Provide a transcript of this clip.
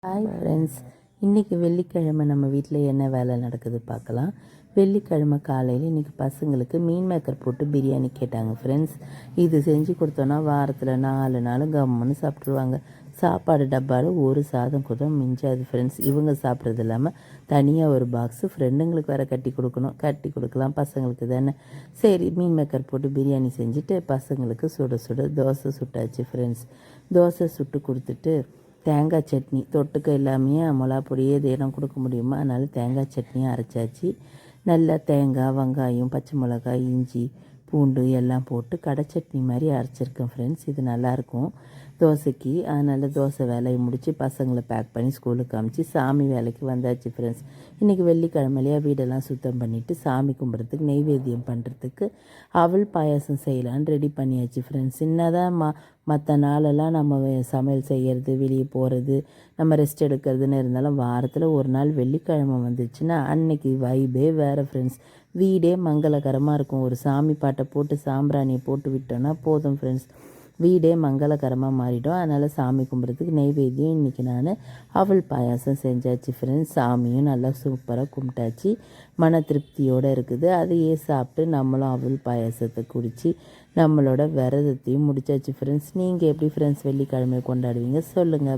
Hi friends, இன்றைக்கி வெள்ளிக்கிழமை நம்ம வீட்டில் என்ன வேலை நடக்குது பார்க்கலாம். வெள்ளிக்கிழமை காலையில் இன்றைக்கி பசங்களுக்கு மீன் மேக்கர் போட்டு பிரியாணி கேட்டாங்க ஃப்ரெண்ட்ஸ். இது செஞ்சு கொடுத்தோன்னா வாரத்தில் 4 நாள் கம்முன்னு சாப்பிட்ருவாங்க. சாப்பாடு டப்பாவில் ஒரு சாதம் கூட மிஞ்சாது ஃப்ரெண்ட்ஸ். இவங்க சாப்பிட்றது இல்லாமல் தனியாக ஒரு பாக்ஸு ஃப்ரெண்டுங்களுக்கு வேறு கட்டி கொடுக்கணும். கட்டி கொடுக்கலாம் பசங்களுக்கு தானே. சரி, மீன் மேக்கர் போட்டு பிரியாணி செஞ்சுட்டு பசங்களுக்கு சுட சுட தோசை சுட்டாச்சு ஃப்ரெண்ட்ஸ். தோசை சுட்டு கொடுத்துட்டு தேங்காய் சட்னி தொட்டுக்க இல்லாமையே மிளகா பொடியே இதெல்லாம் கொடுக்க முடியுமா, அதனால் தேங்காய் சட்னியும் அரைச்சாச்சு. நல்லா தேங்காய், வெங்காயம், பச்சை மிளகாய், இஞ்சி, பூண்டு எல்லாம் போட்டு கடை சட்னி மாதிரி அரைச்சிருக்கேன் ஃப்ரெண்ட்ஸ். இது நல்லாயிருக்கும் தோசைக்கு. அதனால் தோசை வேலையை முடித்து பசங்களை பேக் பண்ணி ஸ்கூலுக்கு அனுப்பிச்சி சாமி வேலைக்கு வந்தாச்சு ஃப்ரெண்ட்ஸ். இன்றைக்கி வெள்ளிக்கிழமையிலையா வீடெல்லாம் சுத்தம் பண்ணிவிட்டு சாமி கும்பிட்றதுக்கு நெய்வேத்தியம் பண்ணுறதுக்கு அவல் பாயாசம் செய்யலான்னு ரெடி பண்ணியாச்சு ஃப்ரெண்ட்ஸ். என்னதான் மற்ற நாளெல்லாம் நம்ம சமையல் செய்கிறது, வெளியே போகிறது, நம்ம ரெஸ்ட் எடுக்கிறதுன்னு இருந்தாலும் வாரத்தில் ஒரு நாள் வெள்ளிக்கிழமை வந்துச்சுன்னா அன்னைக்கு வைபே வேறு ஃப்ரெண்ட்ஸ். வீடே மங்களகரமாக இருக்கும். ஒரு சாமி பாட்டை போட்டு சாம்பிராணியை போட்டு விட்டோன்னா போதும் ஃப்ரெண்ட்ஸ், வீடே மங்களகரமாக மாறிடும். அதனால் சாமி கும்பிட்றதுக்கு நெய்வேத்தியம் இன்றைக்கி நான் அவல் பாயாசம் செஞ்சாச்சு ஃப்ரெண்ட்ஸ். சாமியும் நல்லா சூப்பராக கும்பிட்டாச்சு. மன திருப்தியோடு இருக்குது. அதையே சாப்பிட்டு நம்மளும் அவல் பாயாசத்தை குடித்து நம்மளோட விரதத்தையும் முடிச்சாச்சு ஃப்ரெண்ட்ஸ். நீங்கள் எப்படி ஃப்ரெண்ட்ஸ் வெள்ளிக்கிழமையை கொண்டாடுவீங்க சொல்லுங்கள்.